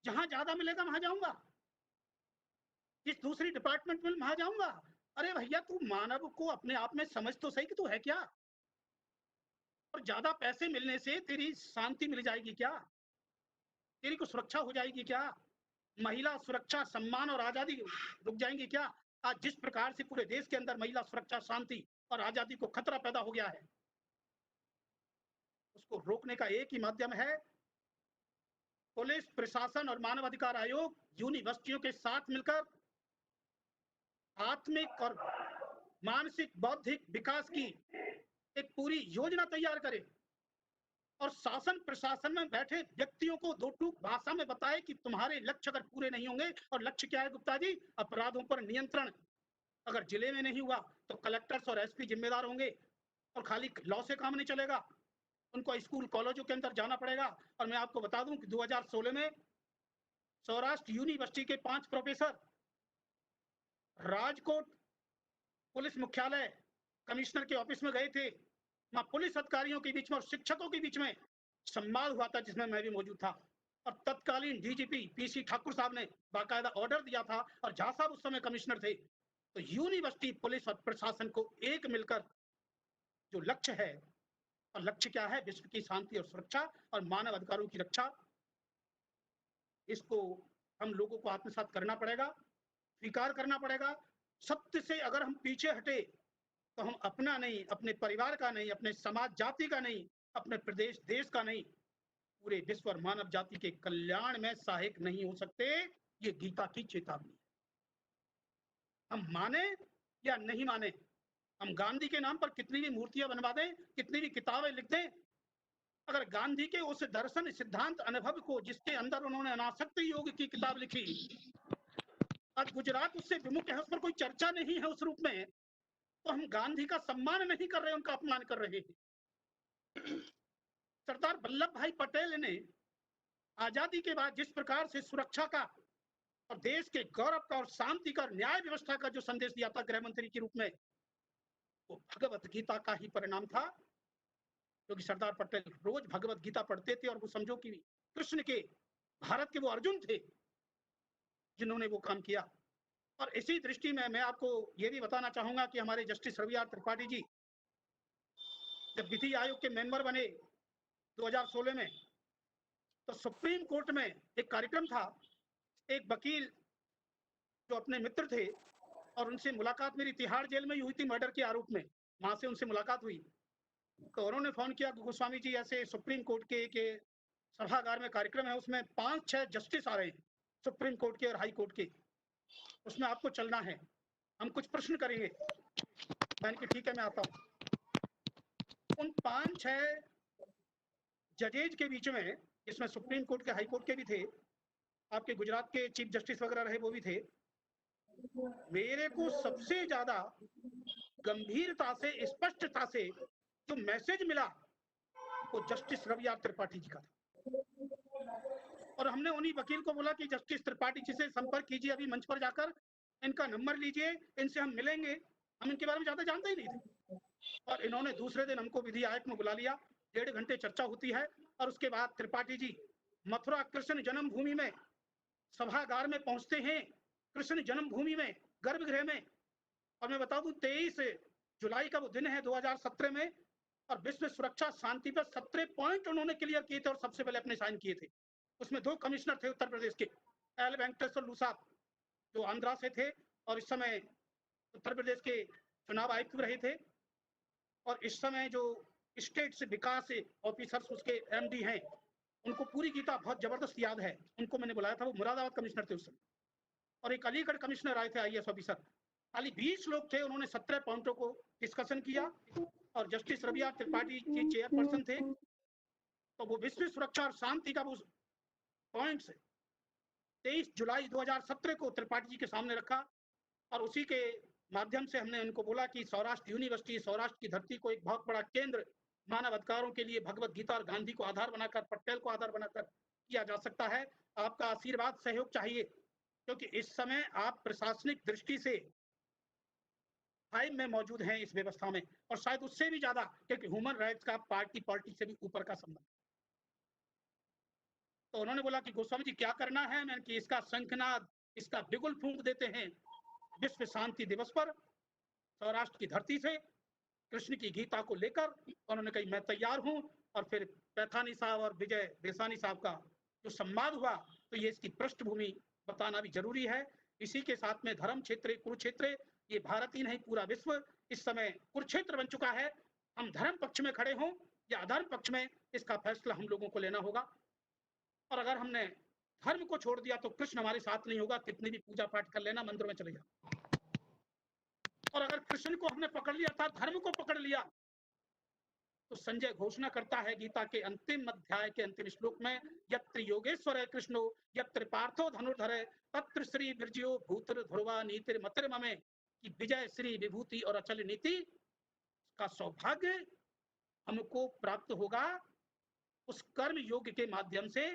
A: जहां ज्यादा मिलेगा वहां जाऊंगा, जिस दूसरी डिपार्टमेंट में वहां जाऊंगा। अरे भैया, तू मानव को अपने आप में समझ तो सही कि तू है क्या? और ज्यादा पैसे मिलने से तेरी शांति मिल जाएगी क्या? तेरी को सुरक्षा हो जाएगी क्या? महिला सुरक्षा, सम्मान और आजादी रुक जाएंगी क्या? आज जिस प्रकार से पूरे देश के अंदर महिला सुरक्षा, शांति और आजादी को खतरा पैदा हो गया है, उसको रोकने का एक ही माध्यम है, पुलिस प्रशासन और मानवाधिकार आयोग यूनिवर्सिटियों के साथ मिलकर आत्मिक और मानसिक बौद्धिक विकास की एक पूरी योजना तैयार करे और शासन प्रशासन में बैठे व्यक्तियों को दो टूक भाषा में बताए कि तुम्हारे लक्ष्य अगर पूरे नहीं होंगे, और लक्ष्य क्या है गुप्ता जी? अपराधों पर नियंत्रण। अगर जिले में नहीं हुआ तो कलेक्टर्स और एसपी जिम्मेदार होंगे, और खाली लॉ से काम नहीं चलेगा, उनको स्कूल कॉलेजों के अंदर जाना पड़ेगा। और मैं आपको बता दूं कि 2016 में सौराष्ट्र यूनिवर्सिटी के 5 प्रोफेसर राजकोट पुलिस मुख्यालय कमिश्नर के ऑफिस में गए थे। वहां पुलिस अधिकारियों के बीच में और शिक्षकों के बीच में संवाद हुआ था, जिसमें मैं भी मौजूद था। और तत्कालीन डीजीपी पीसी ठाकुर साहब ने बाकायदा ऑर्डर दिया था, और झा साहब उस समय कमिश्नर थे। तो यूनिवर्सिटी पुलिस और प्रशासन को एक मिलकर जो लक्ष्य है, और लक्ष्य क्या है? विश्व की शांति और सुरक्षा और मानव अधिकारों की रक्षा। इसको हम लोगों को आत्मसात करना पड़ेगा, स्वीकार करना पड़ेगा। सत्य से अगर हम पीछे हटे तो हम अपना नहीं, अपने परिवार का नहीं, अपने समाज जाति का नहीं, अपने प्रदेश देश का नहीं, पूरे विश्व और मानव जाति के कल्याण में सहायक नहीं हो सकते। ये गीता की चेतावनी है। हम माने या नहीं माने, हम गांधी के नाम पर कितनी भी मूर्तियां बनवा दें, कितनी भी किताबें लिख दें, अगर गांधी के उस दर्शन सिद्धांत अनुभव को, जिसके अंदर उन्होंने अनासक्त योग की किताब लिखी, आज गुजरात उससे विमुख है, उस पर कोई चर्चा नहीं है उस रूप में, तो हम गांधी का सम्मान नहीं कर रहे, उनका अपमान कर रहे हैं। सरदार वल्लभ भाई पटेल ने आजादी के बाद जिस प्रकार से सुरक्षा का और देश के गौरव का और शांति का और न्याय व्यवस्था का जो संदेश दिया था गृह मंत्री के रूप में, वो भगवत गीता का ही परिणाम था। क्योंकि सरदार पटेल रोज भगवत गीता पढ़ते थे, और वो समझो कि कृष्ण के, भारत के वो अर्जुन थे जिन्होंने वो काम किया। और इसी दृष्टि में मैं आपको ये भी बताना चाहूंगा कि हमारे जस्टिस रवि आर त्रिपाठी जी जब विधि आयोग के मेंबर बने 2016 में, तो सुप्रीम कोर्ट में एक कार्यक्रम था। एक वकील जो अपने मित्र थे, और उनसे मुलाकात मेरी तिहाड़ जेल में ही हुई थी मर्डर के आरोप में, वहां से उनसे मुलाकात हुई। तो उन्होंने फोन किया कि गोस्वामी जी ऐसे सुप्रीम कोर्ट के सभागार में कार्यक्रम है, उसमें 5-6 जस्टिस आ रहे हैं, सुप्रीम कोर्ट के और हाई कोर्ट के, उसमें आपको चलना है, हम कुछ प्रश्न करेंगे। मैंने कहा ठीक है, मैं आता हूँ। उन 5-6 जजेज के बीच में, इसमें सुप्रीम कोर्ट के हाई कोर्ट के भी थे, आपके गुजरात के चीफ जस्टिस वगैरह रहे वो भी थे, मेरे को सबसे ज्यादा गंभीरता से, स्पष्टता से जो मैसेज मिला वो जस्टिस रवि आर त्रिपाठी जी का था। और हमने उन्हीं वकील को बोला कि जस्टिस त्रिपाठी जी से संपर्क कीजिए, अभी मंच पर जाकर इनका नंबर लीजिए, इनसे हम मिलेंगे, हम इनके बारे में ज्यादा जानते ही नहीं थे। और इन्होंने दूसरे दिन हमको विधि आयोग में बुला लिया, 1.5 घंटे चर्चा होती है, और उसके बाद त्रिपाठी जी मथुरा कृष्ण जन्मभूमि में सभागार में पहुंचते हैं, कृष्ण जन्मभूमि में, गर्भगृह में। और मैं बता दूं 23 जुलाई का वो दिन है 2017 में, और विश्व सुरक्षा शांति पर 17 पॉइंट उन्होंने क्लियर किए थे, और सबसे पहले अपने साइन किए थे। उसमें 2 कमिश्नर थे उत्तर प्रदेश के, एल वेंकटेश्वर लू साहब जो आंध्रा से थे, और इस समय उत्तर प्रदेश के चुनाव आयुक्त रहे थे, और इस समय जो स्टेट से विकास ऑफिसर्स उसके एमडी हैं, उनको पूरी गीता बहुत जबरदस्त याद है। उनको मैंने बुलाया था, वो मुरादाबाद कमिश्नर थे उस समय, और एक अलीगढ़ कमिश्नर आए थे आईएएस ऑफिसर। खाली 20 लोग थे, उन्होंने 17 पॉइंटों को डिस्कशन किया, और जस्टिस रवि आर त्रिपाठी जी चेयरपर्सन थे। तो वो विश्व सुरक्षा और शांति का वो पॉइंट 23 जुलाई 2017 को त्रिपाठी जी के सामने रखा, और उसी के माध्यम से हमने उनको बोला कि सौराष्ट्र यूनिवर्सिटी, सौराष्ट्र की धरती को एक बहुत बड़ा केंद्र मानव अधिकारों के लिए भगवत गीता और गांधी को आधार बनाकर, पटेल को आधार बनाकर किया जा सकता है। आपका आशीर्वाद सहयोग चाहिए, क्योंकि इस समय आप प्रशासनिक दृष्टि से हाई में मौजूद हैं इस व्यवस्था में, और शायद उससे भी ज्यादा, क्योंकि ह्यूमन राइट्स का पार्टी पॉलिटिक्स से भी ऊपर का संबंध। तो उन्होंने बोला कि गोस्वामी जी क्या करना है। मैंने कि इसका शंखनाद, इसका बिगुल फूंक देते हैं विश्व शांति दिवस पर सौराष्ट्र की धरती से कृष्ण की गीता को लेकर। उन्होंने कही मैं तैयार हूं। और फिर पैथानी साहब और विजय देसानी साहब का जो संवाद हुआ, तो ये इसकी पृष्ठभूमि बताना भी जरूरी है। इसी के साथ में धर्म क्षेत्र, कुरुक्षेत्र, ये भारत ही नहीं पूरा विश्व इस समय कुरुक्षेत्र बन चुका है। हम धर्म पक्ष में खड़े हों या अधर्म पक्ष में, इसका फैसला हम लोगों को लेना होगा। और अगर हमने धर्म को छोड़ दिया तो कृष्ण हमारे साथ नहीं होगा, कितनी भी पूजा पाठ कर लेना, मंदिर में चले जाओ। और अगर कृष्ण को हमने पकड़ लिया था, धर्म को पकड़ लिया, तो संजय घोषणा करता है गीता के अंतिम अध्याय के अंतिम श्लोक में, यत्र योगेश्वर कृष्णो यत्र पार्थो धनुर्धर तत्र श्री विरजियो भूतर ध्रुवा नीतिर मतिर ममे, कि विजय श्री विभूति और अचल नीति का सौभाग्य हमको प्राप्त होगा उस कर्म योग के माध्यम से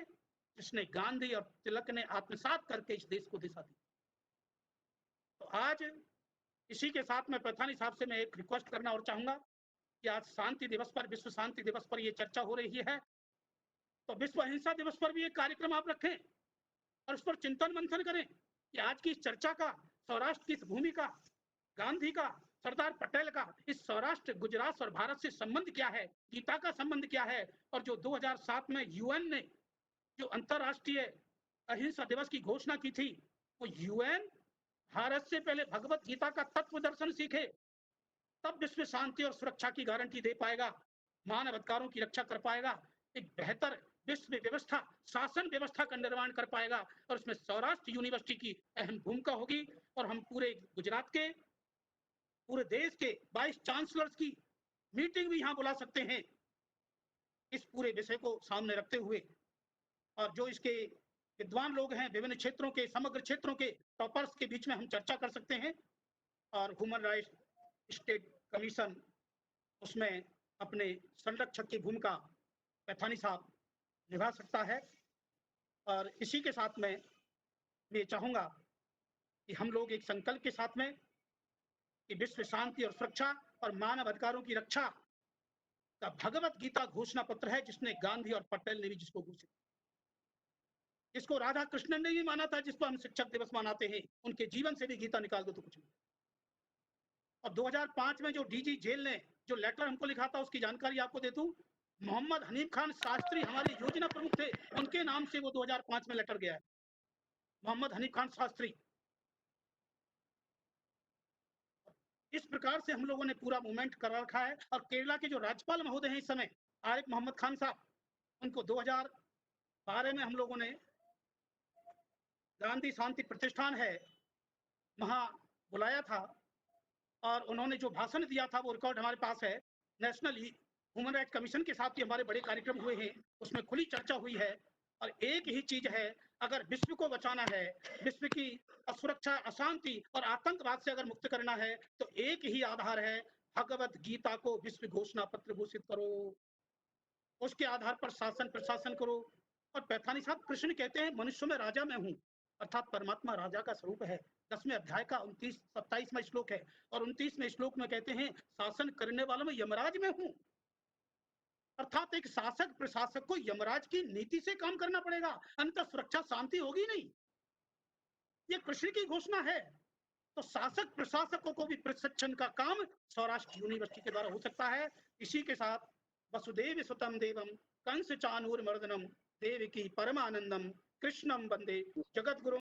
A: जिसने गांधी और तिलक ने आत्मसात करके इस देश को दिशा दी। तो आज इसी के साथ मैं पैथानी साहब से मैं एक रिक्वेस्ट करना और चाहूंगा कि आज शांति दिवस पर, विश्व शांति दिवस पर ये चर्चा हो रही है, तो विश्व अहिंसा दिवस पर भी एक कार्यक्रम आप रखें और उस पर चिंतन मंथन करें कि आज की इस चर्चा का, सौराष्ट्र की इस भूमि का, गांधी का, सरदार पटेल का इस सौराष्ट्र, गुजरात और भारत से संबंध क्या है, गीता का संबंध क्या है, और जो 2007 में यूएन ने जो अंतरराष्ट्रीय अहिंसा दिवस की घोषणा की थी, वो यूएन भारत से पहले भगवत गीता का तत्व दर्शन सीखे, तब विश्व शांति और सुरक्षा की गारंटी दे पाएगा, मानव अधिकारों की रक्षा कर पाएगा, एक बेहतर विश्व व्यवस्था, शासन व्यवस्था का निर्माण कर पाएगा, और उसमें सौराष्ट्र यूनिवर्सिटी की अहम भूमिका होगी। और हम पूरे गुजरात के, पूरे देश के 22 चांसलर्स की मीटिंग भी यहां बुला सकते हैं इस पूरे विषय को सामने रखते हुए, और जो इसके विद्वान लोग हैं, विभिन्न क्षेत्रों के, समग्र क्षेत्रों के टॉपर्स के बीच में हम चर्चा कर सकते हैं, और ह्यूमन राइट्स स्टेट कमीशन उसमें अपने संरक्षक की भूमिका पैथानी साहब निभा सकता है। और इसी के साथ में मैं चाहूंगा कि हम लोग एक संकल्प के साथ में कि विश्व शांति और सुरक्षा और मानव अधिकारों की रक्षा का भगवत गीता घोषणा पत्र है, जिसने गांधी और पटेल ने भी जिसको घोषित, जिसको राधा कृष्णन ने भी माना था, जिस पर हम शिक्षक दिवस मनाते हैं, उनके जीवन से भी गीता निकाल दो तो कुछ नहीं। और 2005 में जो डीजी जेल ने जो लेटर हमको लिखा था, उसकी जानकारी आपको दे दूं, मोहम्मद हनीफ खान शास्त्री हमारे योजना प्रमुख थे, उनके नाम से वो 2005 में लेटर गया है, मोहम्मद हनीफ खान शास्त्री। इस प्रकार से हम लोगों ने पूरा मूवमेंट कर रखा है। और केरला के जो राज्यपाल महोदय हैं इस समय, आरिफ मोहम्मद खान साहब, उनको 2012 में हम लोगों ने गांधी शांति प्रतिष्ठान है वहां बुलाया था, और उन्होंने जो भाषण दिया था वो रिकॉर्ड हमारे पास है। नेशनल ह्यूमन राइट्स कमीशन के साथ भी हमारे बड़े कार्यक्रम हुए हैं, उसमें खुली चर्चा हुई है। और एक ही चीज है, अगर विश्व को बचाना है, विश्व की असुरक्षा, अशांति और आतंकवाद से अगर मुक्त करना है, तो एक ही आधार है, भगवत गीता को विश्व घोषणा पत्र घोषित करो, उसके आधार पर शासन प्रशासन करो। और पैथानी साहब, कृष्ण कहते हैं मनुष्य में राजा मैं हूं, अर्थात परमात्मा राजा का स्वरूप है। 10वें अध्याय का 29-27वां श्लोक है, और 29वें श्लोक में कहते हैं शासन करने वालों में यमराज में हूं, अर्थात एक शासक प्रशासक को यमराज की नीति से काम करना पड़ेगा, अंतर सुरक्षा शांति होगी नहीं। ये कृष्ण की घोषणा है। तो शासक प्रशासकों को भी प्रशिक्षण का काम सौराष्ट्र यूनिवर्सिटी के द्वारा हो सकता है। इसी के साथ वसुदेव सुतम देवम कंस चानूर मर्दनम देवकी परमानंदम कृष्णम वंदे जगत गुरु।